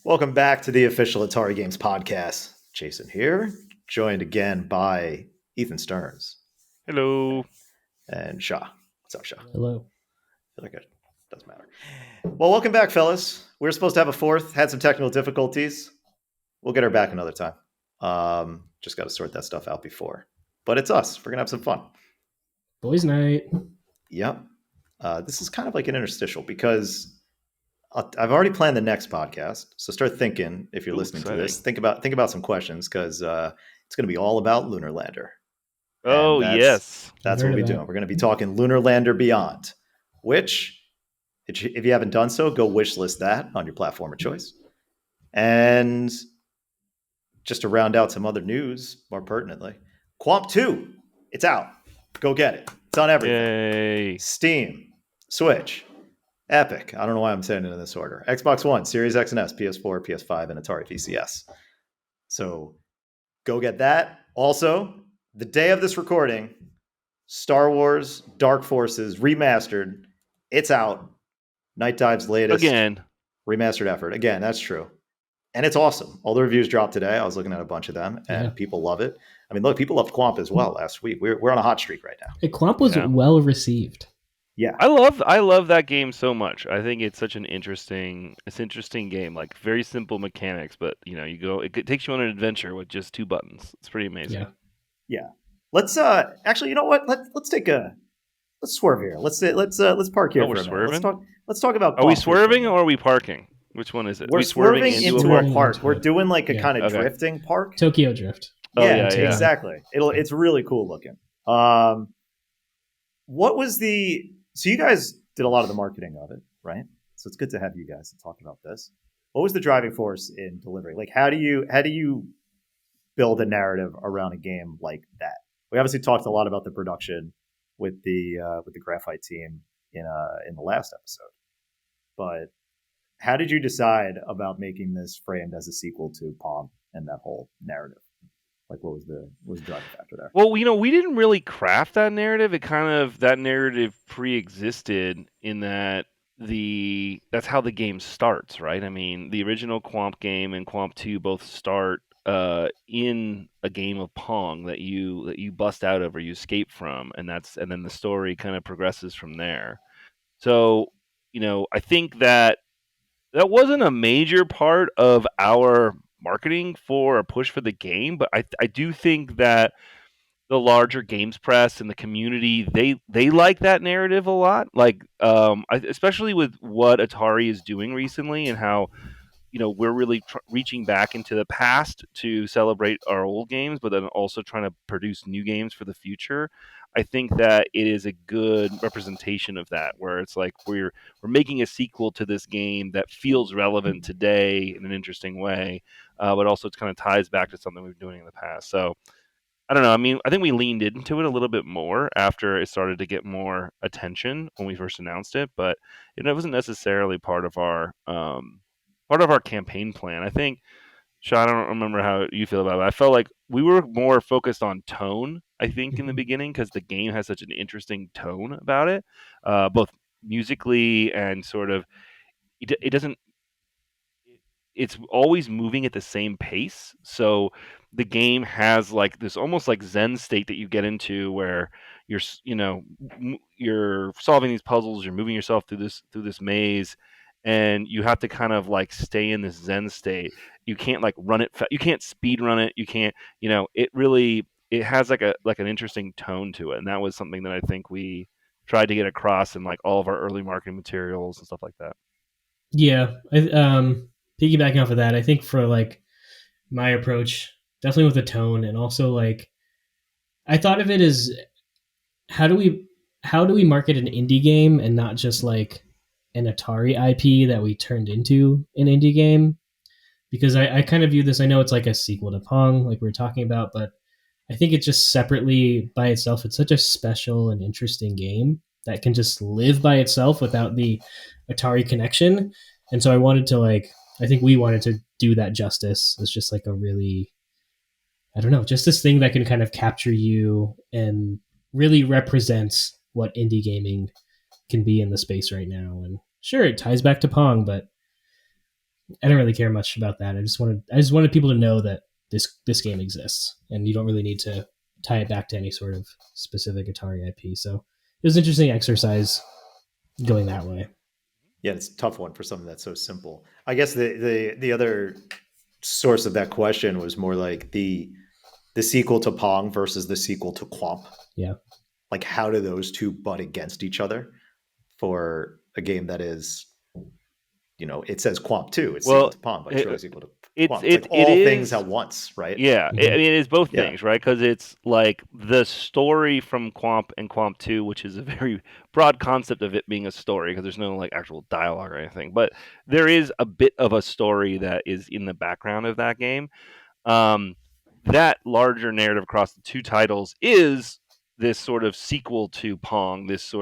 Welcome back to the official Atari Games podcast. Jason here, joined again by Ethan Stearns Hello. and Shah. What's up, Shah? Hello. I feel like it doesn't matter. Well, welcome back, fellas. We were supposed to have a fourth, had some technical difficulties. We'll get her back another time. Just got to sort that stuff out before. But it's us. We're going to have some fun. Boys' night. Yep. This is kind of like an interstitial because I've already planned the next podcast. So start thinking, if you're listening exciting. to this, think about some questions because it's going to be all about Lunar Lander. Oh, That's what Heard we're of that. doing. We're going to be talking Lunar Lander Beyond, which, if you haven't done so, go wish list that on your platform of choice. And just to round out some other news, more pertinently, Quamp 2, it's out. Go get it. It's on everything. Yay. Steam, Switch, Epic. I don't know why I'm saying it in this order. Xbox One, Series X and S, PS4, PS5, and Atari VCS. So go get that. Also, the day of this recording, Star Wars Dark Forces Remastered. It's out. Night Dive's latest Again. remastered effort. Again, that's true. And it's awesome. All the reviews dropped today. I was looking at a bunch of them, and people love it. I mean, look, people loved Quamp as well last week. We're on a hot streak right now. Quamp was well received. Yeah. I love that game so much. I think it's such an interesting game. Like very simple mechanics, but it takes you on an adventure with just 2 buttons. It's pretty amazing. Yeah. Let's actually, you know what? Let's swerve here. Let's park here Oh, for we're a minute. swerving? Let's talk about Are we Quamp swerving for a or are we parking? Which one is it? We're swerving into a park. into We're it. doing like a Yeah. kind of Okay. drifting park. Tokyo Drift. Oh, yeah, yeah. Exactly. It's really cool looking. What was so you guys did a lot of the marketing of it, right? So it's good to have you guys to talk about this. What was the driving force in delivering? Like, how do you build a narrative around a game like that? We obviously talked a lot about the production with the Graphite team in the last episode, but how did you decide about making this framed as a sequel to Pong and that whole narrative? Like, what was the driving factor there? Well, we didn't really craft that narrative. That narrative pre-existed in that that's how the game starts, right? I mean, the original Quamp game and Quamp 2 both start in a game of Pong that you bust out of or you escape from, and then the story kind of progresses from there. So, I think that wasn't a major part of our marketing for a push for the game, but I do think that the larger games press and the community they like that narrative a lot, like especially with what Atari is doing recently and how we're really reaching back into the past to celebrate our old games, but then also trying to produce new games for the future. I think that it is a good representation of that, where it's like we're making a sequel to this game that feels relevant today in an interesting way, but also it kind of ties back to something we've been doing in the past. So I don't know. I mean, I think we leaned into it a little bit more after it started to get more attention when we first announced it, but it wasn't necessarily part of our campaign plan. I think, Sean, I don't remember how you feel about it. I felt like we were more focused on tone, I think, in the beginning, because the game has such an interesting tone about it, both musically and sort of, it doesn't, it's always moving at the same pace. So the game has like this almost like Zen state that you get into where you're solving these puzzles, you're moving yourself through this maze, and you have to kind of like stay in this Zen state. You can't like run it. You can't speed run it. You can't. It has like an interesting tone to it, and that was something that I think we tried to get across in like all of our early marketing materials and stuff like that. Yeah. Piggybacking off of that, I think for like my approach, definitely with the tone, and also like I thought of it as how do we market an indie game and not just like an Atari IP that we turned into an indie game? Because I kind of view this, I know it's like a sequel to Pong, like we were talking about, but I think it just separately by itself, it's such a special and interesting game that can just live by itself without the Atari connection. And so I think we wanted to do that justice as just like a really, I don't know, just this thing that can kind of capture you and really represents what indie gaming can be in the space right now. And sure, it ties back to Pong, but I don't really care much about that. I just wanted people to know that this game exists, and you don't really need to tie it back to any sort of specific Atari IP. So it was an interesting exercise going that way. Yeah, it's a tough one for something that's so simple. I guess the other source of that question was more like the sequel to Pong versus the sequel to Quamp. Yeah. Like, how do those two butt against each other for a game that is, it says Quamp 2, it's sequel to Pong, but it's really sequel to Quamp. It's like all things at once, right? Yeah, I mean, it is both Yeah. things, right? Because it's like the story from Quamp and Quamp 2, which is a very broad concept of it being a story, because there's no like actual dialogue or anything, but there is a bit of a story that is in the background of that game. That larger narrative across the two titles is this sort of sequel to Pong, this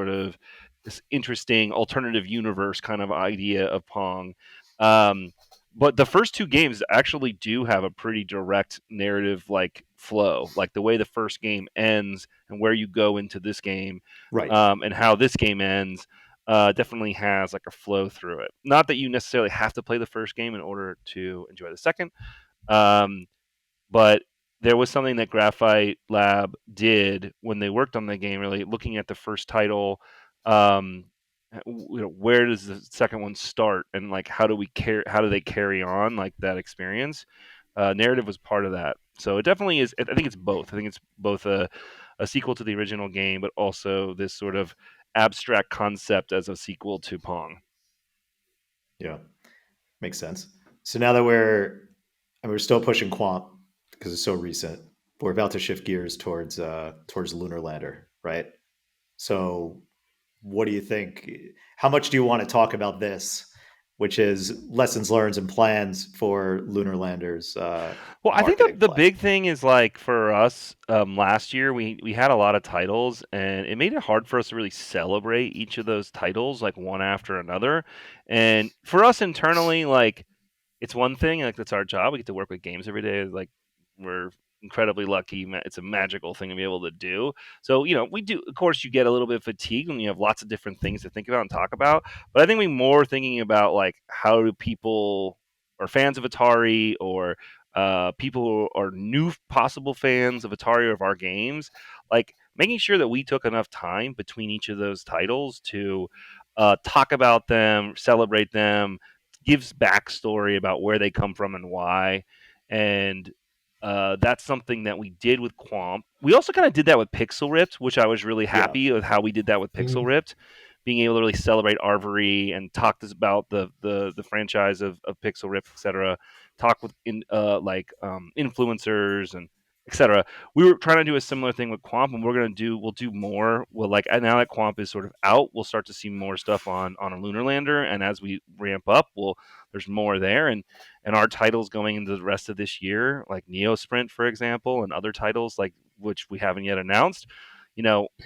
interesting alternative universe kind of idea of Pong. But the first two games actually do have a pretty direct narrative like flow, like the way the first game ends and where you go into this game, Right. and how this game ends. Definitely has like a flow through it. Not that you necessarily have to play the first game in order to enjoy the second, but there was something that Graphite Lab did when they worked on the game, really looking at the first title. Where does the second one start, and like how do they carry on like that experience? Narrative was part of that, so it definitely is. I think it's both. I think it's both a sequel to the original game, but also this sort of abstract concept as a sequel to Pong. Yeah, makes sense. So now that we're still pushing Quamp because it's so recent, but we're about to shift gears towards Lunar Lander, right? So what do you think? How much do you want to talk about this, which is lessons learned and plans for Lunar Lander's Well, I think marketing the plan? big thing is like for us, last year we had a lot of titles, and it made it hard for us to really celebrate each of those titles like one after another. And for us internally, like it's one thing, like that's our job. We get to work with games every day. Like we're incredibly lucky. It's a magical thing to be able to do. So we do. Of course, you get a little bit fatigued when you have lots of different things to think about and talk about. But I think we more thinking about like how do people or fans of Atari or people who are new possible fans of Atari or of our games, like making sure that we took enough time between each of those titles to talk about them, celebrate them, gives backstory about where they come from and why. And that's something that we did with Quamp. We also kind of did that with Pixel Ripped, which I was really happy with how we did that with Pixel Ripped, being able to really celebrate Arvory and talk about the franchise of Pixel Ripped, etc. Talk with influencers and etc. We were trying to do a similar thing with Quamp, and we'll do more. Well, like now that Quamp is sort of out, we'll start to see more stuff on a Lunar Lander, and as we ramp up, there's more there, and our titles going into the rest of this year, like Neo Sprint, for example, and other titles like which we haven't yet announced.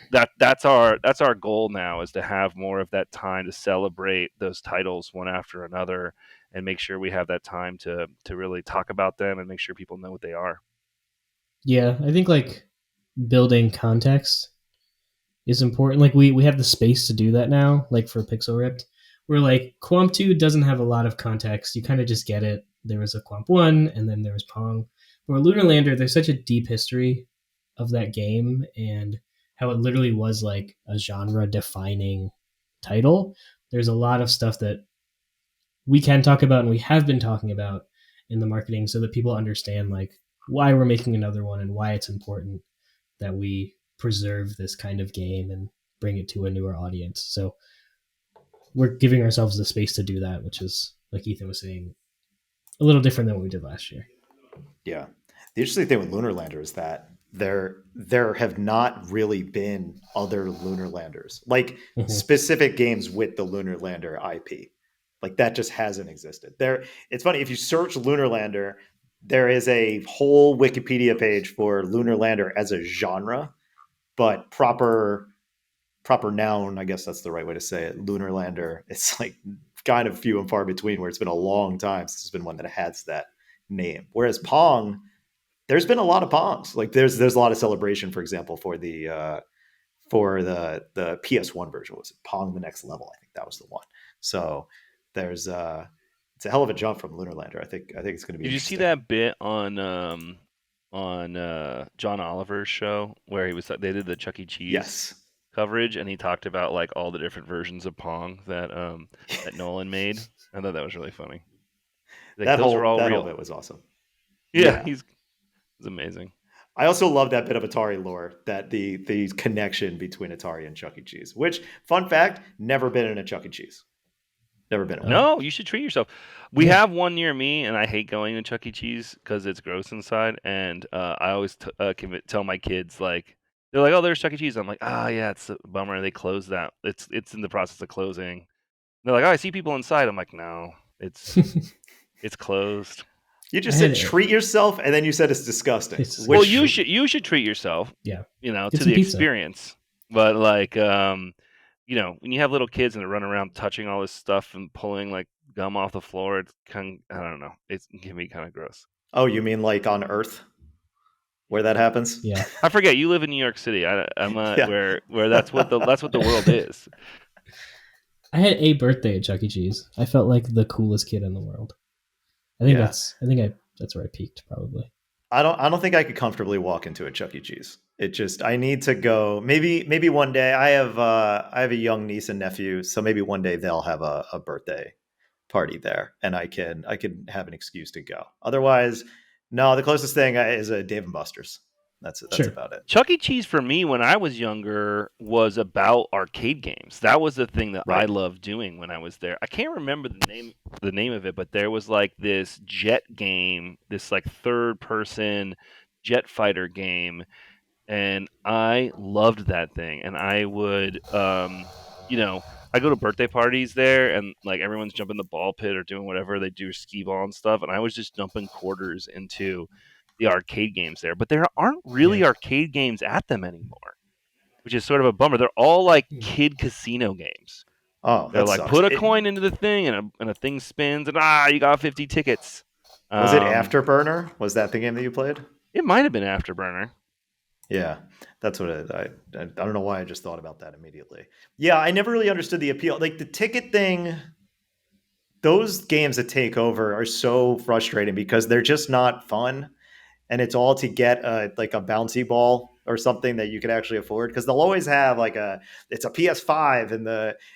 That's our goal now, is to have more of that time to celebrate those titles one after another, and make sure we have that time to really talk about them and make sure people know what they are. Yeah, I think like building context is important. Like we have the space to do that now, like for Pixel Ripped. Where like Quamp 2 doesn't have a lot of context. You kind of just get it. There was a Quamp 1 and then there was Pong. Or Lunar Lander, there's such a deep history of that game and how it literally was like a genre defining title. There's a lot of stuff that we can talk about and we have been talking about in the marketing so that people understand like why we're making another one and why it's important that we preserve this kind of game and bring it to a newer audience. So we're giving ourselves the space to do that, which is, like Ethan was saying, a little different than what we did last year. Yeah. The interesting thing with Lunar Lander is that there have not really been other Lunar Landers, like specific games with the Lunar Lander IP. Like that just hasn't existed. It's funny, if you search Lunar Lander, there is a whole Wikipedia page for Lunar Lander as a genre, but proper noun, I guess that's the right way to say it, Lunar Lander, it's like kind of few and far between, where it's been a long time since there's been one that has that name. Whereas Pong, there's been a lot of Pongs. Like there's a lot of celebration, for example, for the PS1 version. Was it Pong the Next Level? I think that was the one. So there's it's a hell of a jump from Lunar Lander. I think it's going to be Did you see interesting. that bit on John Oliver's show where they did the Chuck E. Cheese Yes. coverage, and he talked about like all the different versions of Pong that Nolan made? I thought that was really funny. Like those are all that whole real. bit was awesome. Yeah, Yeah. he's amazing. I also love that bit of Atari lore, that the connection between Atari and Chuck E. Cheese. Which, fun fact, never been in a Chuck E. Cheese. Never been in one. No, you should treat yourself. We Yeah. have one near me, and I hate going to Chuck E. Cheese because it's gross inside. And I always tell my kids, like, they're like, "Oh, there's Chuck E. Cheese." I'm like, "Ah, yeah, it's a bummer. They closed that. It's in the process of closing." And they're like, "Oh, I see people inside." I'm like, "No, it's closed." You just I said had treat yourself, and then you said it's disgusting. It's disgusting. Well, Which you should treat yourself, Yeah. you know, Get to some the pizza. experience. But like, you know, when you have little kids and they're running around touching all this stuff and pulling like gum off the floor, it's kind of, I don't know, it can be kind of gross. oh, you mean like on Earth, where that happens? Yeah. I forget you live in New York City. I'm not Yeah. where that's what the world is. I had a birthday at Chuck E. Cheese. I felt like the coolest kid in the world. I think Yeah. that's where I peaked probably. I don't think I could comfortably walk into a Chuck E. Cheese. It just, I need to go. Maybe one day. I have a young niece and nephew, so maybe one day they'll have a birthday party there, and I can have an excuse to go. Otherwise, no. The closest thing is a Dave and Buster's. That's Sure. about it. Chuck E. Cheese for me when I was younger was about arcade games. That was the thing that I Right. loved doing when I was there. I can't remember the name of it, but there was like this jet game, this like third person jet fighter game, and I loved that thing. And I would you know, I go to birthday parties there and like everyone's jumping the ball pit or doing whatever they do, skee ball and stuff, and I was just dumping quarters into the arcade games there, but there aren't really Yeah. arcade games at them anymore, which is sort of a bummer. They're all like Hmm. kid casino games. Oh, They're that like sucks. put a coin into the thing and a thing spins and you got 50 tickets. Was it Afterburner? Was that the game that you played? It might have been Afterburner. Yeah, that's what I don't know why I just thought about that immediately. Yeah, I never really understood the appeal. Like the ticket thing, those games that take over are so frustrating because they're just not fun, and it's all to get like a bouncy ball or something that you can actually afford, because they'll always have like it's a PS5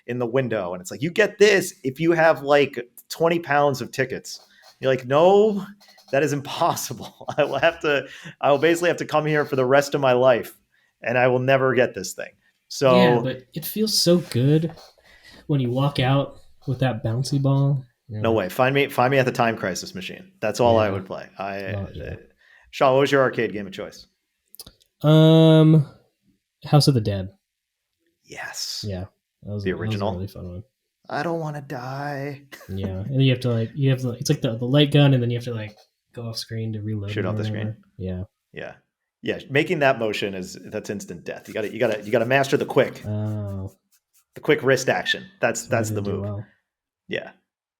in the window, and it's like you get this if you have like 20 pounds of tickets. You're like, no, that is impossible. I will basically have to come here for the rest of my life, and I will never get this thing. So Yeah, but it feels so good when you walk out with that bouncy ball. Yeah. no way. Find me at the Time Crisis machine. That's all I Yeah. would play. Well, yeah. Shaw, what was your arcade game of choice? House of the Dead. Yes. Yeah, The original? That was a really fun one. I don't want to die. Yeah, and then you have to it's like the light gun, and then you have to like go off screen to reload. Shoot it or off the whatever. screen. Yeah. Yeah. Making that motion that's instant death. You got to master the quick wrist action. That's the move. Well. Yeah.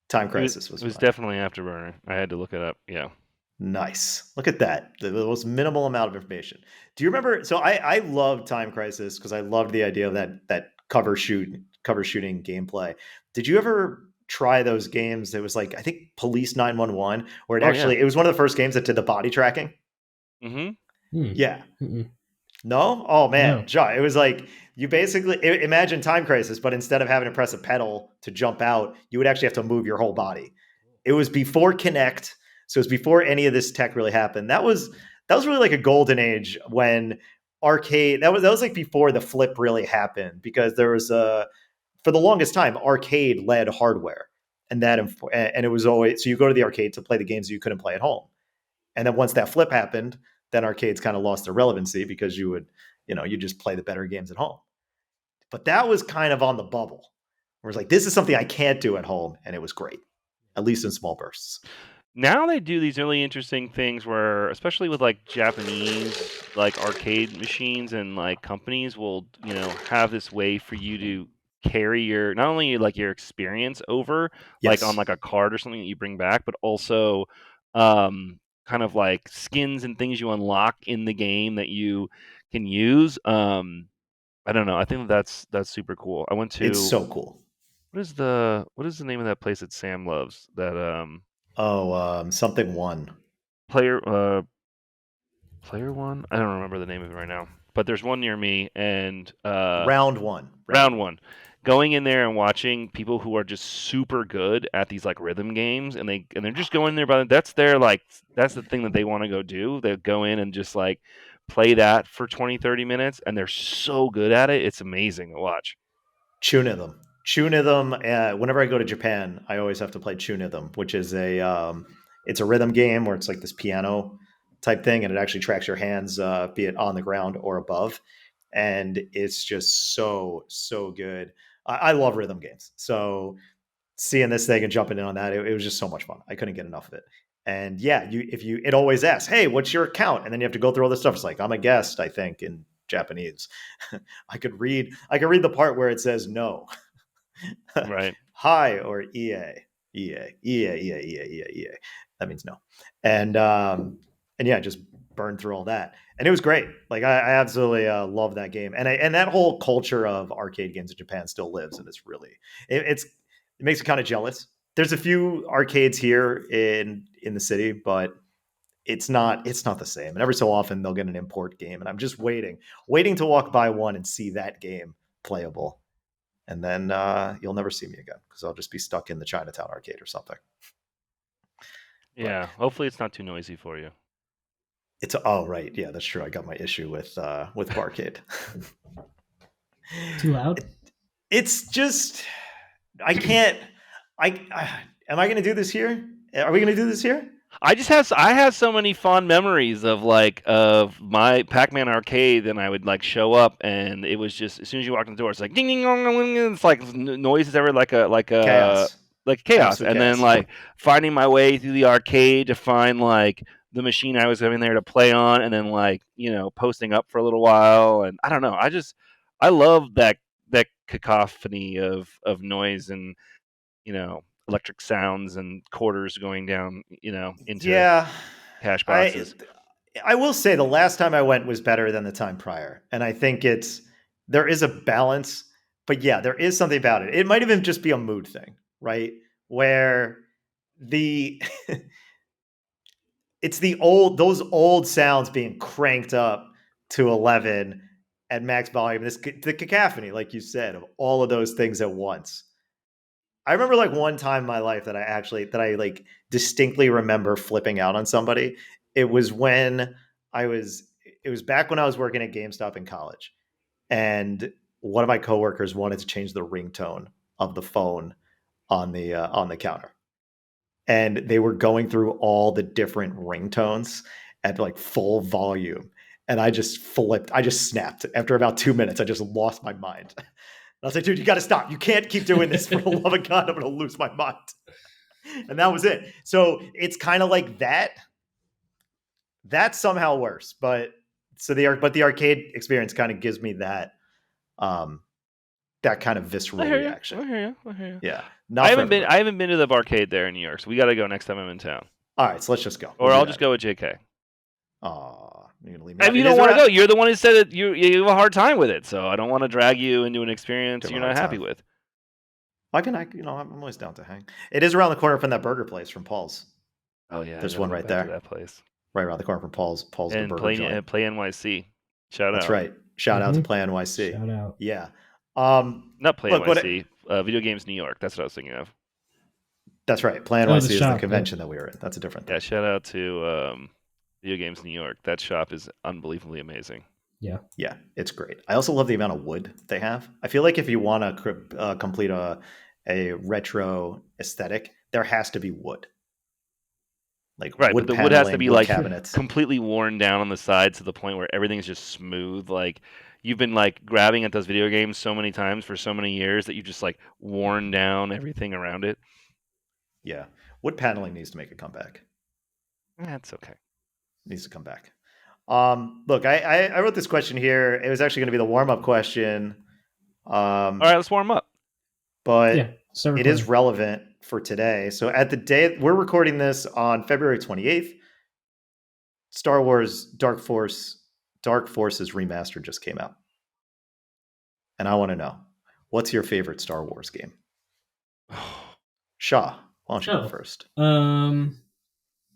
Time Crisis It was fun. definitely Afterburner. I had to look it up. Yeah. Nice. Look at that. The most minimal amount of information. Do you remember? So I loved Time Crisis because I loved the idea of that cover shooting gameplay. Did you ever try those games? It was like, I think Police 911, where it was one of the first games that did the body tracking. Mm-hmm. Yeah. Mm-mm. No? Oh man, No. John, it was like you basically imagine Time Crisis, but instead of having to press a pedal to jump out, you would actually have to move your whole body. It was before Kinect, so it was before any of this tech really happened. That was really like a golden age when arcade. That was like before the flip really happened, because there was for the longest time arcade led hardware, and it was always, so you go to the arcade to play the games you couldn't play at home. And then once that flip happened, then arcades kind of lost their relevancy because you just play the better games at home. But that was kind of on the bubble, where it's like, this is something I can't do at home, and it was great, at least in small bursts. Now they do these really interesting things where, especially with like Japanese like arcade machines, and like companies will, have this way for you to carry your, not only like your experience over, Yes. like on like a card or something that you bring back, but also kind of like skins and things you unlock in the game that you can use. I don't know. I think that's super cool. I went to It's so cool. What is the name of that place that Sam loves? That Something one. player player one? I don't remember the name of it right now. But there's one near me, and Round one. round one. Going in there and watching people who are just super good at these like rhythm games, and they're just going there, but that's the thing that they want to go do. They go in and just like play that for 20-30 minutes, and they're so good at it. It's amazing to watch. Chunithm. Chunithm. Whenever I go to Japan, I always have to play Chunithm, which is it's a rhythm game where it's like this piano type thing, and it actually tracks your hands, be it on the ground or above, and it's just so good. I love rhythm games, so seeing this thing and jumping in on that, it was just so much fun. I couldn't get enough of it. And yeah, it always asks, "Hey, what's your account?" And then you have to go through all this stuff. It's like, "I'm a guest," I think, in Japanese. I could read the part where it says no. Right. Hi or EA. That means no. And yeah, just burned through all that. And it was great. Like I absolutely love that game. And that whole culture of arcade games in Japan still lives, and it's really it makes me kind of jealous. There's a few arcades here in the city, but it's not the same. And every so often they'll get an import game, and I'm just waiting to walk by one and see that game playable. And then you'll never see me again because I'll just be stuck in the Chinatown arcade or something. Yeah. Hopefully, it's not too noisy for you. It's right, yeah, that's true. I got my issue with Barcade. Too loud? It's just I can't. Am I going to do this here? Are we going to do this here? I have so many fond memories of my Pac-Man arcade, and I would like show up, and it was just as soon as you walked in the door, it's like ding ding dong, dong, dong, it's like noises everywhere, Chaos. like chaos, Absolute and then chaos. like finding my way through the arcade to find like the machine I was having there to play on, and then like posting up for a little while, and I don't know, I love that cacophony of noise and electric sounds and quarters going down, into Yeah, cash I boxes. I will say the last time I went was better than the time prior, and I think there is a balance. But yeah, there is something about it. It might even just be a mood thing, right? Where the it's those old sounds being cranked up to 11 at max volume. The cacophony, like you said, of all of those things at once. I remember like one time in my life that I like distinctly remember flipping out on somebody. It was when it was back when I was working at GameStop in college, and one of my coworkers wanted to change the ringtone of the phone on the counter, and they were going through all the different ringtones at like full volume, and I just flipped. I just snapped after about 2 minutes. I just lost my mind. I was like, dude, you got to stop. You can't keep doing this. For the love of God, I'm going to lose my mind. And that was it. So it's kind of like that. That's somehow worse. But the arcade experience kind of gives me that kind of visceral reaction. I hear you. I hear you. Yeah. I haven't been to the arcade there in New York, so we got to go next time I'm in town. All right, so let's just go. Or I'll just go with JK. You're gonna leave me. If you don't want to go, you're the one who said it. You have a hard time with it, so I don't want to drag you into an experience you're not happy with. I'm always down to hang. It is around the corner from that burger place from Paul's. Oh yeah, there's one right there. That place, right around the corner from Paul's. And the burger joint. Play NYC. Shout out. That's right. Shout out to Play NYC. Shout out. Yeah. Not Play NYC. Video Games New York. That's what I was thinking of. That's right. Play NYC is the convention that we were in. That's a different thing. Yeah. Shout out to Video Games New York. That shop is unbelievably amazing. Yeah. Yeah, it's great. I also love the amount of wood they have. I feel like if you want to complete a retro aesthetic, there has to be wood. Like right, wood but the wood has to be like cabinets. Completely worn down on the sides to the point where everything's just smooth. Like you've been like grabbing at those video games so many times for so many years that you've just like worn down everything around it. Yeah, wood paneling needs to make a comeback. That's okay. It needs to come back. Look, I wrote this question here. It was actually going to be the warm-up question. All right, let's warm up. But it is relevant for today. So at the day we're recording this on February 28th, Star Wars Dark Forces Remastered just came out. And I want to know, what's your favorite Star Wars game? Shah, why don't you go Oh. first?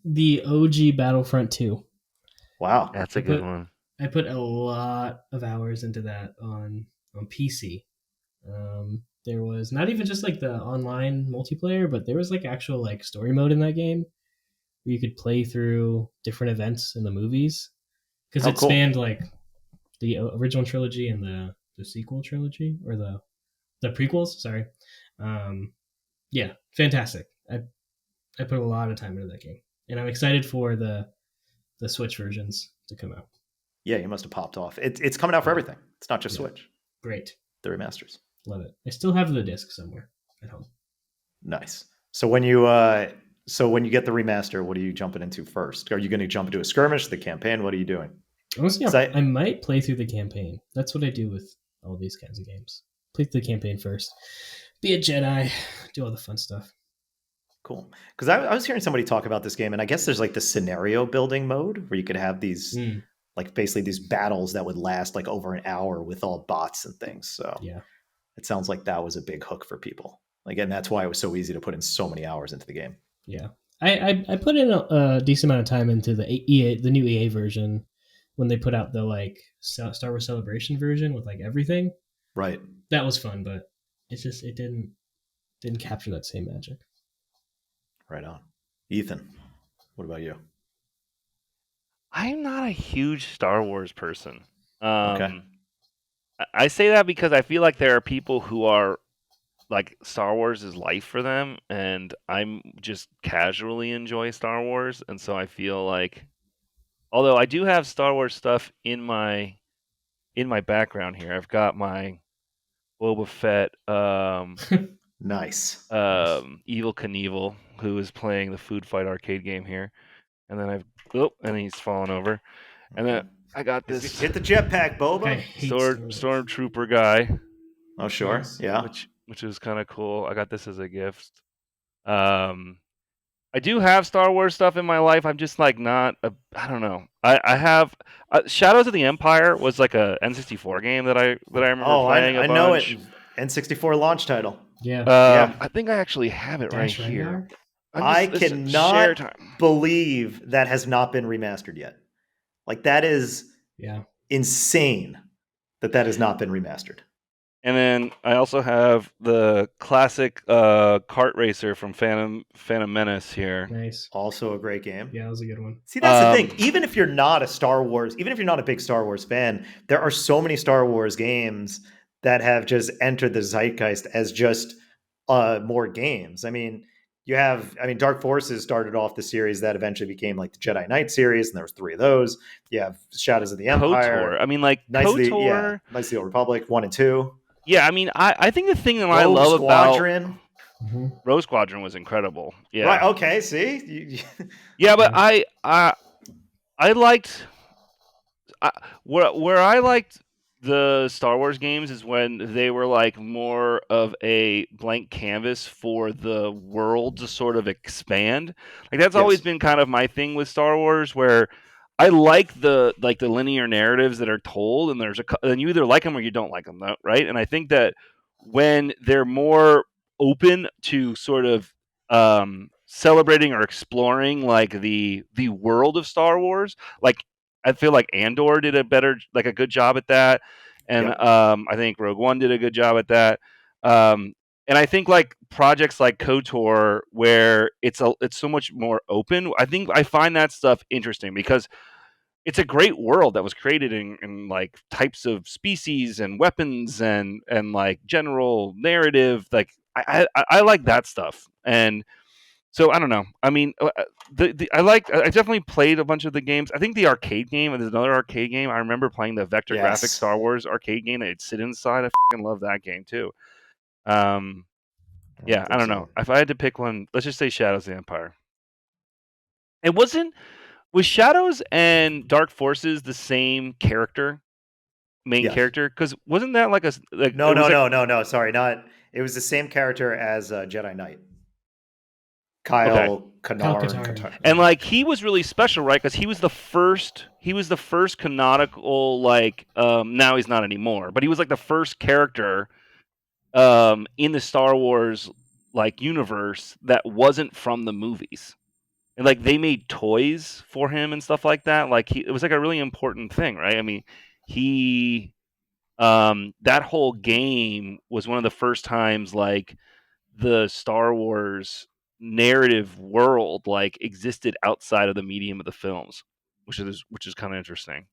The OG Battlefront 2. Wow. That's a good one. I put a lot of hours into that on PC. There was not even just like the online multiplayer, but there was like actual like story mode in that game where you could play through different events in the movies because it cool. spanned like the original trilogy and the sequel trilogy or the prequels. Sorry. Yeah, fantastic. I put a lot of time into that game, and I'm excited for the Switch versions to come out. Yeah, you must have popped off. It's coming out for everything. It's not just Switch. Great. The remasters. Love it. I still have the disc somewhere at home. Nice. So when you get the remaster, what are you jumping into first? Are you going to jump into a skirmish, the campaign? What are you doing? Honestly, I might play through the campaign. That's what I do with all these kinds of games. Play through the campaign first. Be a Jedi. Do all the fun stuff. Cool. Because I was hearing somebody talk about this game, and I guess there's like the scenario building mode where you could have these like basically these battles that would last like over an hour with all bots and things. So yeah, it sounds like that was a big hook for people. Like, and that's why it was so easy to put in so many hours into the game. Yeah, I put in a decent amount of time into the new EA version when they put out the like Star Wars Celebration version with like everything. Right. That was fun, but it didn't capture that same magic. Right on. Ethan, what about you? I'm not a huge Star Wars person. Okay. I say that because I feel like there are people who are like Star Wars is life for them, and I'm just casually enjoy Star Wars, and so I feel like, although I do have Star Wars stuff in my background here, I've got my Boba Fett, Nice. Evil Knievel, who is playing the Food Fight arcade game here, and then and he's fallen over, and then I got this hit the jetpack, Boba. Stormtrooper guy. Oh sure, Nice. yeah. Which is kind of cool. I got this as a gift. I do have Star Wars stuff in my life. I'm just like not I don't know. I have Shadows of the Empire was like a N64 game that I remember playing. I know it. N64 launch title. Yeah. I think I actually have it right here. I cannot believe that has not been remastered yet. Like that is insane that has not been remastered. And then I also have the classic kart racer from Phantom Menace here. Nice. Also a great game. Yeah, that was a good one. See, that's the thing. Even if you're not a big Star Wars fan, there are so many Star Wars games that have just entered the zeitgeist as just more games. I mean, Dark Forces started off the series that eventually became like the Jedi Knight series, and there was 3 of those. You have Shadows of the Empire. KOTOR. I mean, like KOTOR. Knights of the Old Republic 1 and 2. Yeah, I mean, I think the thing that I love Squadron. about Rogue Squadron was incredible. Yeah. Right. Okay. See. Yeah, but I liked where I liked the Star Wars games is when they were like more of a blank canvas for the world to sort of expand. Like that's always been kind of my thing with Star Wars, where I like the linear narratives that are told, and and you either like them or you don't like them, right? And I think that when they're more open to sort of celebrating or exploring like the world of Star Wars, like I feel like Andor did a good job at that, and I think Rogue One did a good job at that. And I think like projects like KOTOR, where it's so much more open, I find that stuff interesting because it's a great world that was created in like types of species and weapons and like general narrative. Like I like that stuff, and so I don't know. I mean, I definitely played a bunch of the games. I think the arcade game, there's another arcade game. I remember playing the Vector Graphics Star Wars arcade game that you'd sit inside. I fucking love that game too. Yeah, I don't know. If I had to pick one, let's just say Shadows of the Empire. Was Shadows and Dark Forces the same main character? Because wasn't that like a no? Sorry, not. It was the same character as Jedi Knight. Kyle Katarn. And like he was really special, right? Because he was the first canonical, like now he's not anymore, but he was like the first character in the Star Wars like universe that wasn't from the movies. And like they made toys for him and stuff like that. Like it was like a really important thing, right? I mean, he that whole game was one of the first times like the Star Wars narrative world like existed outside of the medium of the films, which is kind of interesting.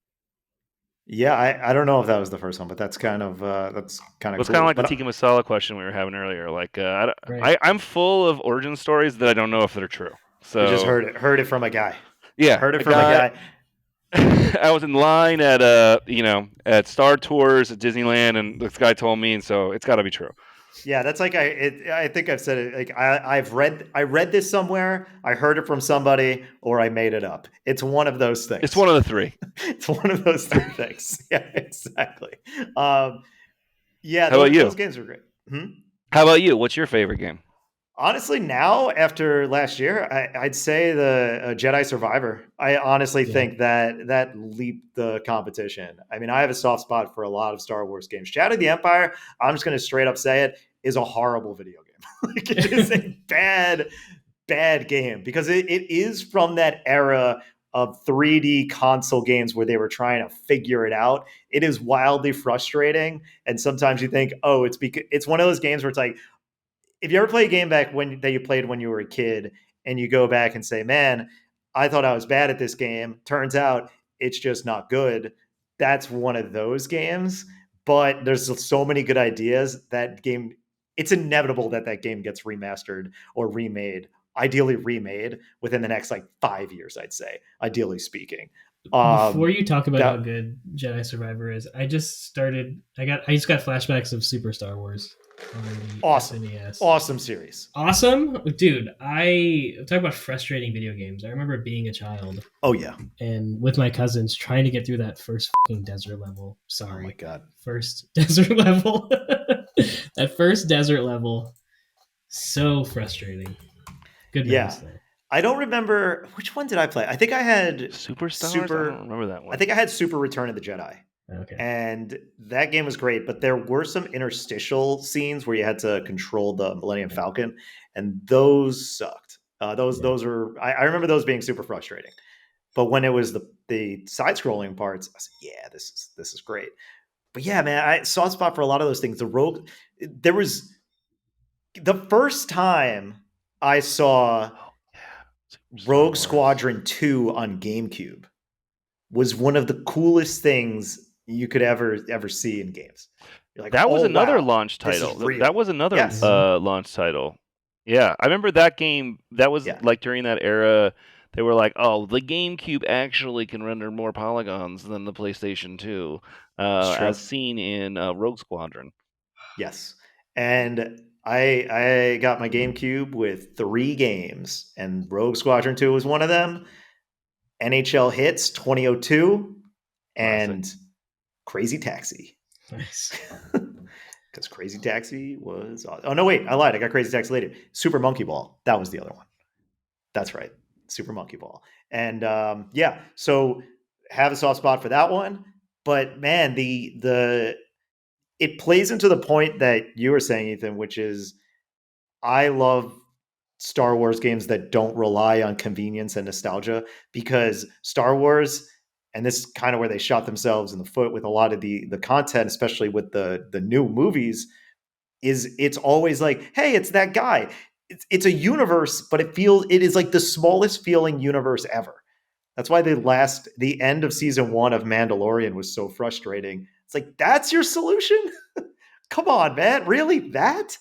Yeah, I don't know if that was the first one, but that's kind of Well, it's kind of cool. like the But Tikka Masala question we were having earlier. Like, Right. I'm full of origin stories that I don't know if they're true. we just So heard it from a guy. yeah, Heard it a from a guy. guy. I was in line at at Star Tours at Disneyland, and this guy told me, and so it's got to be true. Yeah, that's like I think I've said it. Like I read this somewhere. I heard it from somebody, or I made it up. It's one of those things. It's one of the three. It's one of those three things. Yeah, exactly. Yeah, How about you? those games are great. How about you? What's your favorite game? Honestly, now after last year, I'd say the Jedi Survivor. I honestly think that leaped the competition. I mean, I have a soft spot for a lot of Star Wars games. Shadow of the Empire, I'm just going to straight up say it, is a horrible video game. Like, it is a bad game because it is from that era of 3D console games where they were trying to figure it out. It is wildly frustrating, and sometimes you think, oh, it's one of those games where it's like, if you ever play a game back that you played when you were a kid and you go back and say, man, I thought I was bad at this game. Turns out it's just not good. That's one of those games. But there's so many good ideas. That game, it's inevitable that game gets remastered or remade, ideally remade within the next like 5 years, I'd say, ideally speaking. Before you talk about how good Jedi Survivor is, I just got flashbacks of Super Star Wars on the SNES. Awesome series. Awesome, dude. I talk about frustrating video games. I remember being a child. Oh yeah, and with my cousins trying to get through that first fucking desert level. Sorry, oh my god, first desert level. That first desert level, so frustrating. Good memories there. I don't remember which one did I play. I think I had Superstars. I don't remember that one. I think I had Super Return of the Jedi. Okay. And that game was great, but there were some interstitial scenes where you had to control the Millennium Falcon, and those sucked. Those were I remember those being super frustrating. But when it was the side-scrolling parts, I said, "Yeah, this is great." But yeah, man, I saw a spot for a lot of those things. There was the first time I saw Rogue Squadron 2 on GameCube was one of the coolest things you could ever see in games. You're like, that was another wow, launch title. That was another launch title. Yeah, I remember that game. That was like during that era. They were like, "Oh, the GameCube actually can render more polygons than the PlayStation 2, as seen in Rogue Squadron." Yes, and I got my GameCube with 3 games, and Rogue Squadron 2 was one of them. NHL Hits 2002 and Crazy Taxi. Nice. Because Crazy Taxi was... Oh, no, wait. I lied. I got Crazy Taxi later. Super Monkey Ball. That was the other one. That's right. Super Monkey Ball. And yeah, so have a soft spot for that one. But man, it plays into the point that you were saying, Ethan, which is I love Star Wars games that don't rely on convenience and nostalgia, because Star Wars, and this is kind of where they shot themselves in the foot with a lot of the content, especially with the new movies, it's always like, hey, it's that guy. It's a universe, but it is like the smallest feeling universe ever. That's why the end of season 1 of Mandalorian was so frustrating. It's like, that's your solution? Come on, man. Really? That?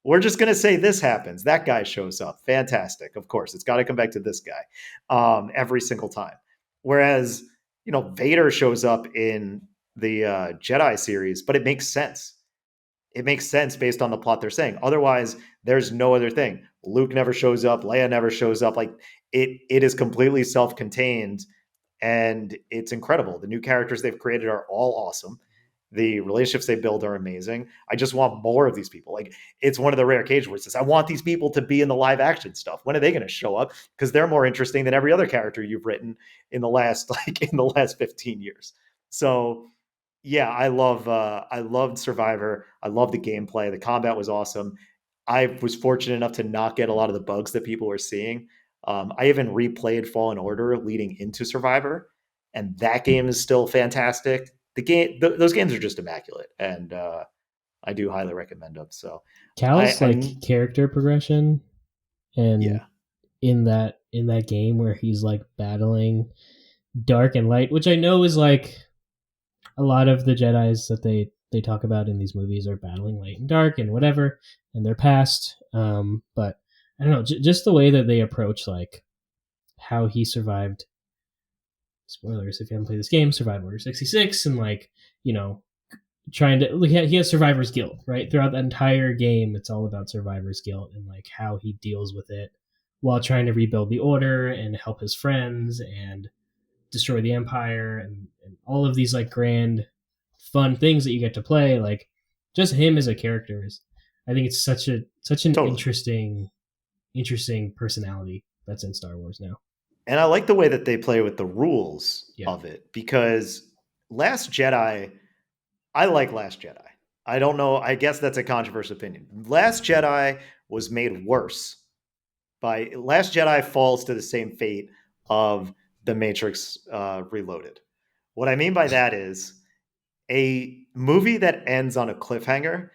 We're just going to say this happens. That guy shows up. Fantastic. Of course, it's got to come back to this guy every single time. Whereas, Vader shows up in the Jedi series, but it makes sense. It makes sense based on the plot they're saying. Otherwise, there's no other thing. Luke never shows up. Leia never shows up. Like it is completely self-contained, and it's incredible. The new characters they've created are all awesome. The relationships they build are amazing. I just want more of these people. Like, it's one of the rare occasions where it says, I want these people to be in the live action stuff. When are they going to show up? Because they're more interesting than every other character you've written in the last 15 years. So yeah, I loved Survivor. I love the gameplay. The combat was awesome. I was fortunate enough to not get a lot of the bugs that people were seeing. I even replayed Fallen Order leading into Survivor, and that game is still fantastic. Those games are just immaculate, and I do highly recommend them. So, Cal's like I'm character progression, and yeah, in that game where he's like battling dark and light, which I know is like a lot of the Jedi's that they talk about in these movies are battling light and dark and whatever, and their past. But I don't know, just the way that they approach like how he survived. Spoilers if you haven't played this game, survived Order 66, and like you know trying to like he has survivor's guilt right throughout the entire game. It's all about survivor's guilt and like how he deals with it while trying to rebuild the order and help his friends and destroy the empire and all of these like grand fun things that you get to play. Like just him as a character is, I think it's such an totally. interesting personality that's in Star Wars now. And I like the way that they play with the rules Yeah. of it, because Last Jedi, I like Last Jedi. I don't know. I guess that's a controversial opinion. Last Jedi was made worse by Last Jedi falls to the same fate of The Matrix Reloaded. What I mean by that is a movie that ends on a cliffhanger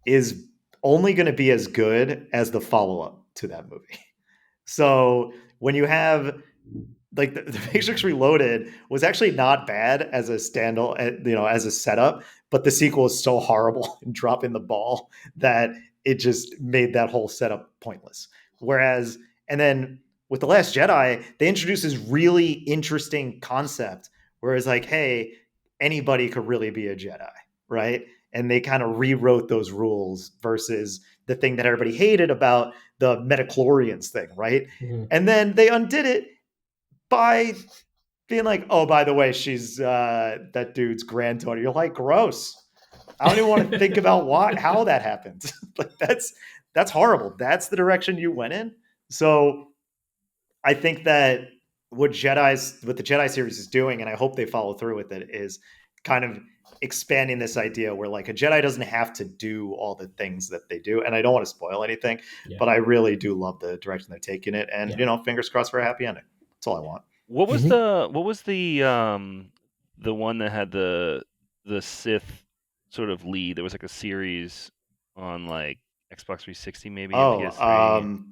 is only going to be as good as the follow up to that movie. So when you have like the Matrix Reloaded was actually not bad as a standalone, as a setup, but the sequel is so horrible and dropping the ball that it just made that whole setup pointless. Whereas, and then with The Last Jedi, they introduce this really interesting concept where it's like, hey, anybody could really be a Jedi, right? And they kind of rewrote those rules versus the thing that everybody hated about the midichlorians thing, right? Mm-hmm. And then they undid it by being like, oh, by the way, she's that dude's granddaughter. You're like, gross. I don't even want to think about how that happened. Like that's horrible. That's the direction you went in. So I think that what the Jedi series is doing, and I hope they follow through with it, is kind of expanding this idea where like a Jedi doesn't have to do all the things that they do. And I don't want to spoil anything, but I really do love the direction they're taking it. And fingers crossed for a happy ending. That's all I want. What was the one that had the Sith sort of lead? There was like a series on like Xbox 360 maybe and PS3.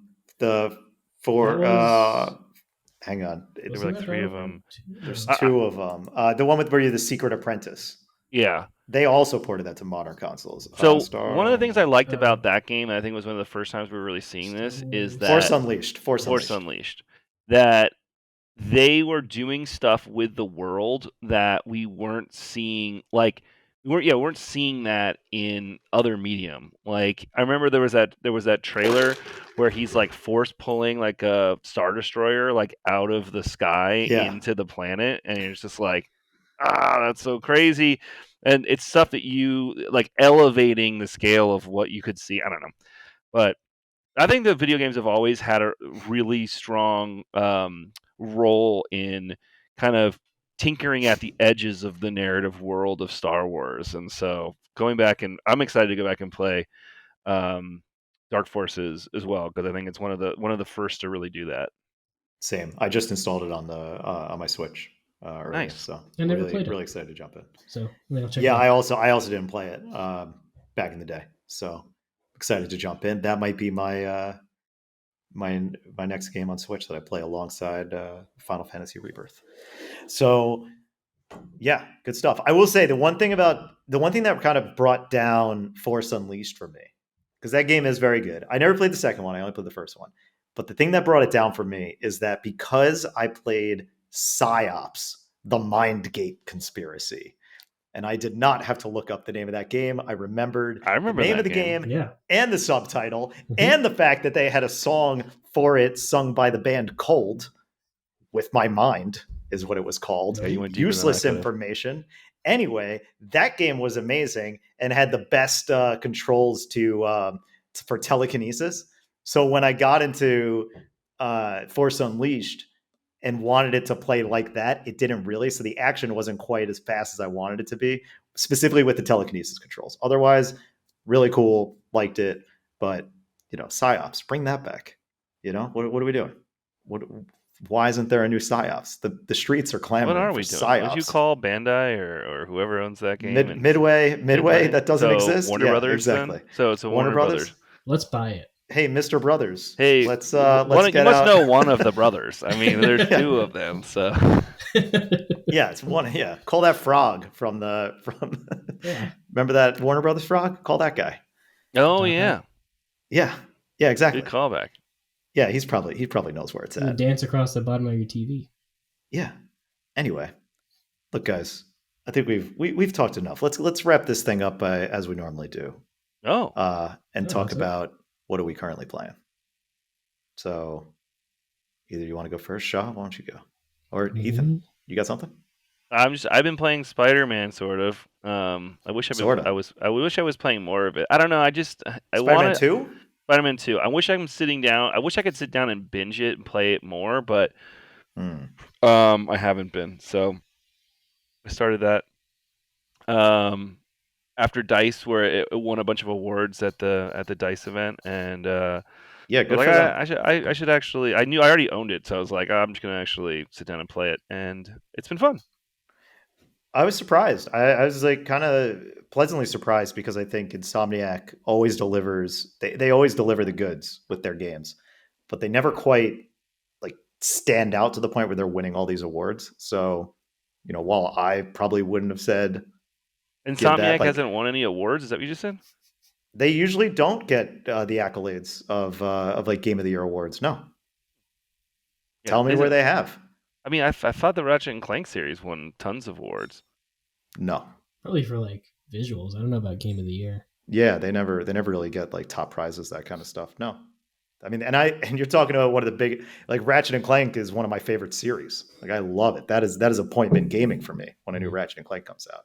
Hang on. There were like three of them. There's two of them. The one where you're the secret apprentice. Yeah. They also ported that to modern consoles. So one of the things I liked about that game, and I think it was one of the first times we were really seeing this, is that Force Unleashed. That they were doing stuff with the world that we weren't seeing. Like we weren't seeing that in other medium. Like I remember there was that trailer where he's like force pulling like a Star Destroyer like out of the sky into the planet, and it's just like, that's so crazy. And it's stuff that you like elevating the scale of what you could see. I don't know, but I think the video games have always had a really strong role in kind of tinkering at the edges of the narrative world of Star Wars. And so going back, and I'm excited to go back and play Dark Forces as well, because I think it's one of the first to really do that. Same. I just installed it on my Switch. Earlier, nice. So I never played it. Really excited to jump in. So check I also didn't play it back in the day. So excited to jump in. That might be my my next game on Switch that I play alongside Final Fantasy Rebirth. So yeah, good stuff. I will say the one thing that kind of brought down Force Unleashed for me, because that game is very good. I never played the second one. I only played the first one. But the thing that brought it down for me is that because I played PsyOps, the Mind Gate Conspiracy, and I did not have to look up the name of that game. I remember the name of the game and the subtitle and the fact that they had a song for it sung by the band Cold, With My Mind is what it was called. Useless information. Anyway, that game was amazing and had the best controls for telekinesis. So when I got into Force Unleashed and wanted it to play like that, it didn't really. So the action wasn't quite as fast as I wanted it to be, specifically with the telekinesis controls. Otherwise, really cool, liked it. But PsyOps. Bring that back. What are we doing? What? Why isn't there a new PsyOps? The streets are What clamoring are for we doing? Would you PsyOps. call Bandai or whoever owns that game? And Midway that doesn't So exist. Warner Yeah, Brothers exactly. then. So it's a Warner Warner Brothers. Brothers. Let's buy it. Hey, Mr. Brothers. Hey, let's you get must out. know one of the brothers. I mean, there's Yeah. two of them. So Yeah, it's one. Yeah, call that frog from. Yeah. Remember that Warner Brothers frog? Call that guy. oh Dot yeah, Yeah, exactly. good callback. Yeah, he probably knows where it's You at. dance across the bottom of your TV. Yeah. Anyway, look, guys, I think we've talked enough. Let's wrap this thing up as we normally do, Oh, and Oh, talk that's it. about what are we currently playing. So, either you want to go first, Shah? Why don't you go? Or Ethan, you got something? I've been playing Spider-Man sort of. I wish Sorta. I wish I was playing more of it. I don't know. I Spider-Man want 2? Spider-Man 2. I wish I'm sitting down. I wish I could sit down and binge it and play it more, but I haven't been. So I started that after Dice, where it won a bunch of awards at the Dice event, and Yeah, I good was for like, them. I should actually. I knew I already owned it, so I was like, I'm just gonna actually sit down and play it, and it's been fun. I was surprised. I was like kind of pleasantly surprised because I think Insomniac always delivers. They always deliver the goods with their games, but they never quite like stand out to the point where they're winning all these awards. So, while I probably wouldn't have said give that, Insomniac hasn't won any awards. Is that what you just said? they usually don't get the accolades of like Game of the Year awards. No, Yeah. tell me where they have. I mean, I thought the Ratchet and Clank series won tons of awards. No. Probably for like visuals. I don't know about Game of the Year. Yeah, they never really get like top prizes, that kind of stuff. No. I mean, and you're talking about one of the big, like Ratchet and Clank is one of my favorite series. Like I love it. That is appointment gaming for me when a new Ratchet and Clank comes out.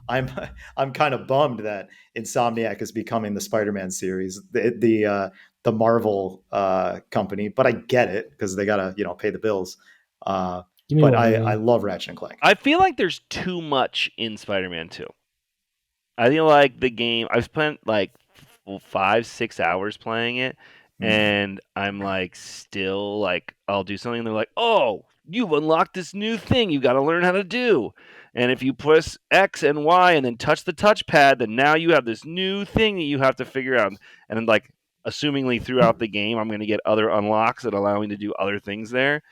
I'm kind of bummed that Insomniac is becoming the Spider-Man series, the Marvel company, but I get it because they gotta pay the bills. Give me But Wolverine. I love Ratchet and Clank. I feel like there's too much in Spider-Man 2. I feel like the game. I've spent like 5-6 hours playing it, and I'm like still like I'll do something, and they're like, "Oh, you've unlocked this new thing. You got to learn how to do." And if you press X and Y and then touch the touchpad, then now you have this new thing that you have to figure out. And then, like, assumingly throughout the game, I'm going to get other unlocks that allow me to do other things there.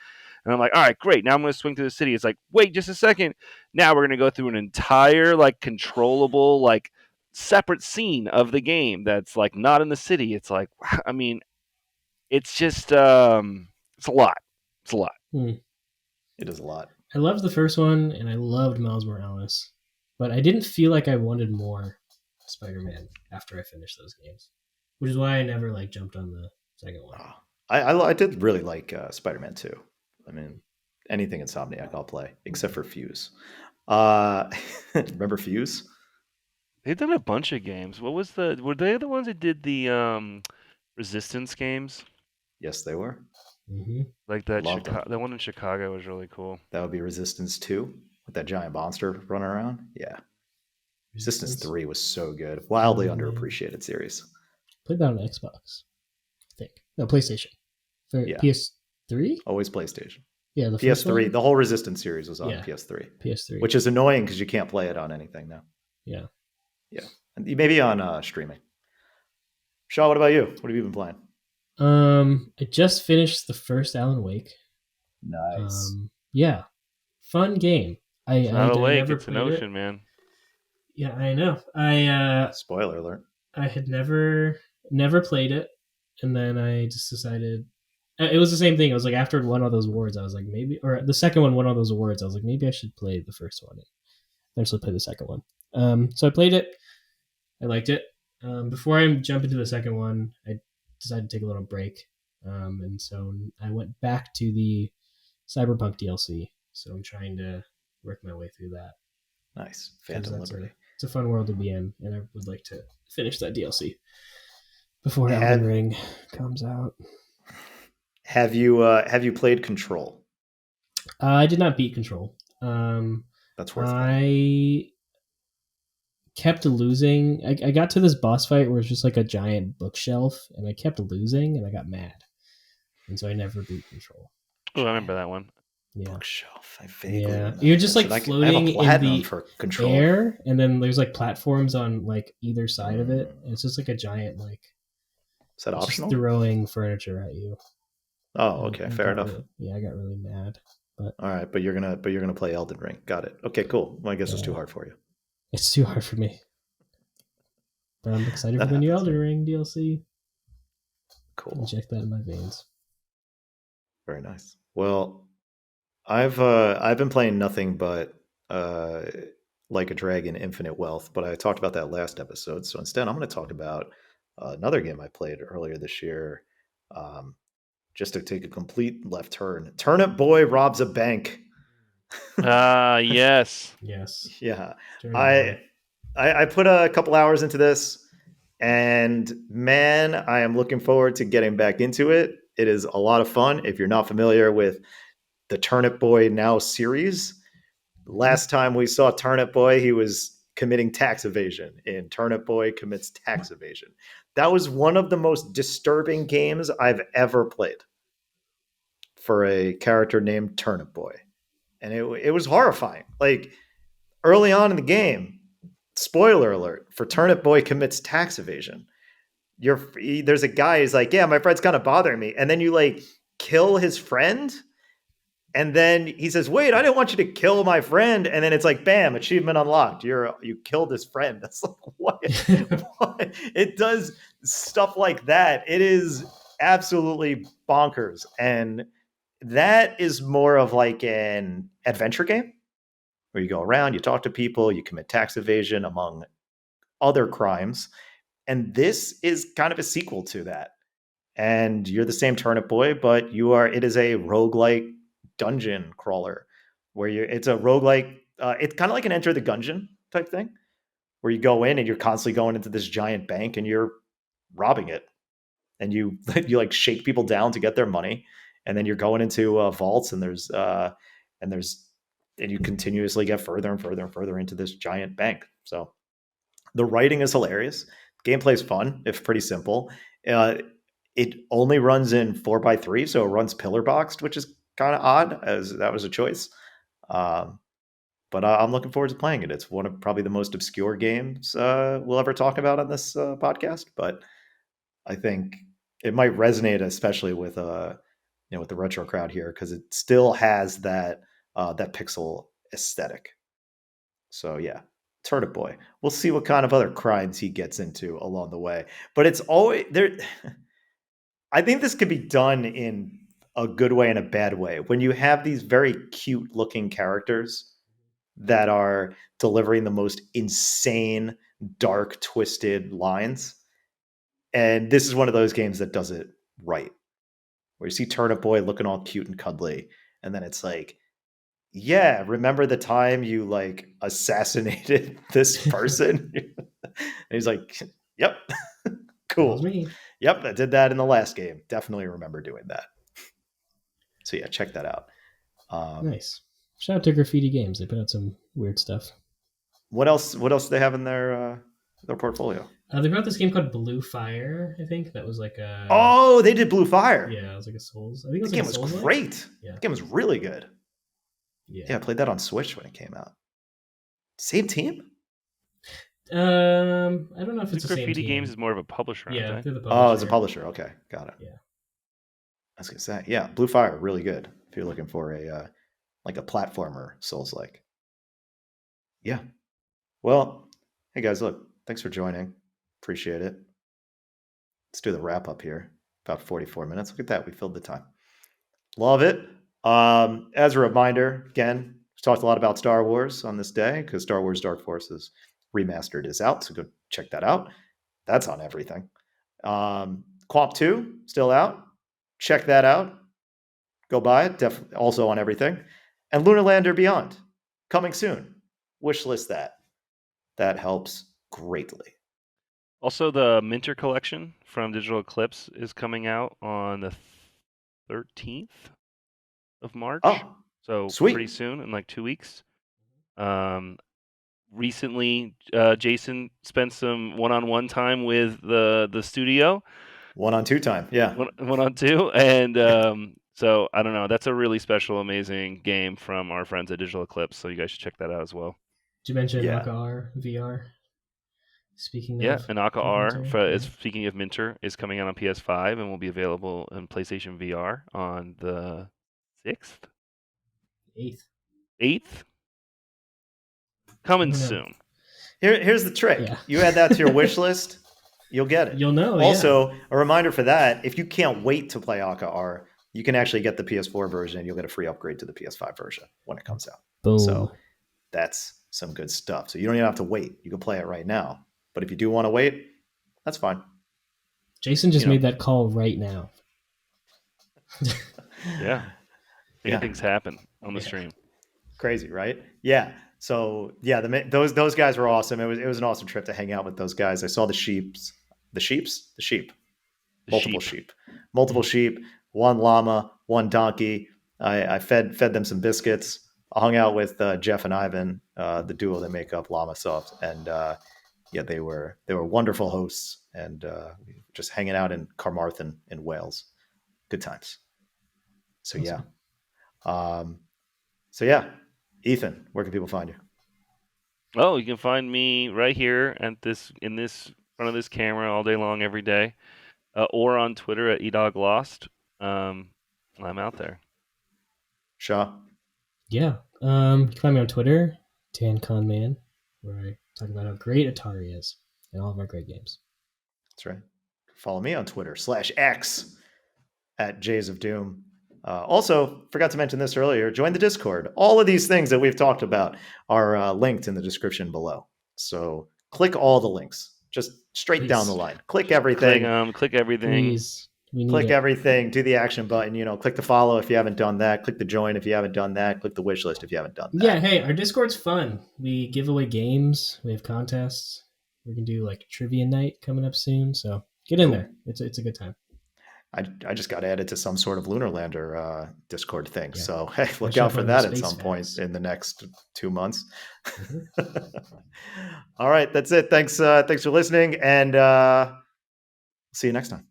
And I'm like, all right, great. Now I'm going to swing through the city. It's like, wait just a second. Now we're going to go through an entire, like, controllable, like, separate scene of the game that's, like, not in the city. It's like, I mean, it's just, it's a lot. It's a lot. It is a lot. I loved the first one, and I loved Miles Morales, but I didn't feel like I wanted more Spider-Man after I finished those games, which is why I never like jumped on the second one. I did really like Spider-Man 2. I mean, anything Insomniac I'll play, except for Fuse. Remember Fuse? They've done a bunch of games. Were they the ones that did the Resistance games? Yes, they were. Mm-hmm. Like that Loved them. that one in Chicago was really cool. That would be Resistance 2 with that giant monster running around. Yeah. Resistance 3 was so good. Wildly underappreciated series. Played that on Xbox, I think. No, PlayStation. For Yeah. PS3? Always PlayStation. Yeah, the first PS3. one? The whole Resistance series was on Yeah. PS3. PS3. Which is annoying because you can't play it on anything now. Yeah. Yeah. And maybe on streaming. Shaw, what about you? What have you been playing? I just finished the first Alan Wake. Nice. Yeah. Fun game. It's not a lake, never it's an played it. ocean, man. Yeah, I know. Spoiler alert. I had never played it, and then I just decided it was the same thing. I was like, after it won all those awards, I was like, maybe, or the second one won all those awards. I was like, maybe I should play the first one. And eventually played the second one. So I played it. I liked it. Before I jump into the second one, I decided to take a little break, and so I went back to the Cyberpunk DLC. So I'm trying to work my way through that. Nice. Phantom Liberty. It's a fun world to be in, and I would like to finish that DLC before Elden Ring comes out. Have you played Control? I did not beat Control. That's worth it. I kept losing. I got to this boss fight where it's just like a giant bookshelf, and I kept losing, and I got mad, and so I never beat Control. Oh, I remember that one. Yeah, Bookshelf. I vaguely yeah. remember You're just this. like And I have floating a in platinum the for Control. air, and then there's like platforms on like either side of it. And it's just like a giant like Is that just optional? throwing furniture at you. Oh, okay, And I fair got enough. I got really mad, but All right, but you're gonna play Elden Ring. Got it. Okay, cool. Well, I guess it's too Yeah. hard for you. it's too hard for me. But I'm excited That for the new happens. Elden Ring DLC. Cool. Inject that in my veins. Very nice. Well, I've been playing nothing but Like a Dragon Infinite Wealth, but I talked about that last episode. So instead, I'm going to talk about another game I played earlier this year. Um, just to take a complete left turn. Turnip Boy robs a bank. Yes. Yes. Yeah, Turn it I, on. I put a couple hours into this, and man, I am looking forward to getting back into it. It is a lot of fun. If you're not familiar with the Turnip Boy Now series, last time we saw Turnip Boy, he was committing tax evasion in Turnip Boy Commits Tax Evasion. That was one of the most disturbing games I've ever played for a character named Turnip Boy. And it was horrifying. Like early on in the game, spoiler alert, for Turnip Boy Commits Tax Evasion, there's a guy who's like, yeah, my friend's kind of bothering me. And then you like kill his friend. And then he says, wait, I didn't want you to kill my friend. And then it's like, bam, achievement unlocked. You killed his friend. That's like, what? What? It does stuff like that. It is absolutely bonkers. And that is more of like an adventure game where you go around, you talk to people, you commit tax evasion among other crimes. And this is kind of a sequel to that. And you're the same Turnip Boy, but it is a roguelike dungeon crawler where it's a roguelike, it's kind of like an Enter the Gungeon type thing where you go in and you're constantly going into this giant bank and you're robbing it. And you you like shake people down to get their money. And then you're going into vaults and and you continuously get further and further and further into this giant bank. So the writing is hilarious. Gameplay is fun. It's pretty simple. Uh, it only runs in 4x3, so it runs pillar boxed, which is kind of odd, as that was a choice. Um, but I'm looking forward to playing it. It's one of probably the most obscure games we'll ever talk about on this podcast. But I think it might resonate, especially with with the retro crowd here, because it still has that pixel aesthetic. So yeah, Turnip Boy. We'll see what kind of other crimes he gets into along the way. But it's always there. I think this could be done in a good way and a bad way. When you have these very cute looking characters that are delivering the most insane, dark, twisted lines. And this is one of those games that does it right. Where you see Turnip Boy looking all cute and cuddly, and then it's like, yeah, remember the time you like assassinated this person? And he's like, yep, That was cool. me. Yep, I did that in the last game. Definitely remember doing that. So yeah, check that out. Nice. Shout out to Graffiti Games. They put out some weird stuff. What else? What else do they have in their portfolio? They brought this game called Blue Fire. I think that was like a. Oh, they did Blue Fire. Yeah, it was like a Souls. I think it The was game like was great. Yeah. The game was really good. Yeah. Yeah, I played that on Switch when it came out. Same team? I don't know if it's the same Graffiti team. Games is more of a publisher, aren't Yeah, they? they're the publisher. Oh, it's a publisher. Okay, got it. Yeah. I was gonna say, yeah, Blue Fire, really good. If you're looking for a like a platformer, Souls like. Yeah. Well, hey guys, look, thanks for joining. Appreciate it. Let's do the wrap up here. About 44 minutes. Look at that. We filled the time. Love it. As a reminder, again, we've talked a lot about Star Wars on this day because Star Wars Dark Forces Remastered is out. So go check that out. That's on everything. Quamp 2, still out. Check that out. Go buy it. Definitely also on everything. And Lunar Lander Beyond, coming soon. Wishlist that. That helps greatly. Also, the Minter collection from Digital Eclipse is coming out on the 13th of March. Oh, So sweet. pretty soon, in like 2 weeks. recently, Jason spent some one-on-one time with the studio, 1-on-2 time. Yeah. 1-on-2, and so I don't know. That's a really special, amazing game from our friends at Digital Eclipse. So you guys should check that out as well. Did you mention Yeah. Naka R VR? Speaking Yeah, of Anaka R, Minter, speaking of Minter, is coming out on PS5 and will be available on PlayStation VR on the 6th, 8th. 8th, coming I don't know. soon. Here's the trick. Yeah. You add that to your wish list, you'll get it. You'll know. Also, a reminder for that: if you can't wait to play Aka R, you can actually get the PS4 version. You'll get a free upgrade to the PS5 version when it comes out. Boom. So that's some good stuff. So you don't even have to wait. You can play it right now. But if you do want to wait, that's fine. Jason just made that call right now. Yeah. Things happen on the stream. Crazy, right? Yeah. So yeah, those guys were awesome. It was an awesome trip to hang out with those guys. I saw the sheep, multiple sheep, one llama, one donkey. I fed them some biscuits. I hung out with Jeff and Ivan, the duo that make up Llama Soft, and yeah, they were wonderful hosts, and just hanging out in Carmarthen in Wales. Good times. So awesome. yeah. Ethan, where can people find you? Oh, you can find me right here in this front of this camera all day long, every day, or on Twitter at edoglost. I'm out there. Shah. Yeah. You can find me on Twitter, TanConMan, where I talk about how great Atari is and all of our great games. That's right. Follow me on Twitter /X at Jays of Doom. Also, forgot to mention this earlier, join the Discord. All of these things that we've talked about are linked in the description below. So click all the links, just straight down the line. Click everything. Click everything. Please. Click everything. Do the action button. Click the follow if you haven't done that. Click the join if you haven't done that. Click the wish list if you haven't done that. Yeah, hey, our Discord's fun. We give away games. We have contests. We're going to do like a trivia night coming up soon. So get in there. It's a good time. I just got added to some sort of Lunar Lander Discord thing. Yeah. So hey, look out for that at some point in the next 2 months. Mm-hmm. All right, that's it. Thanks for listening, and see you next time.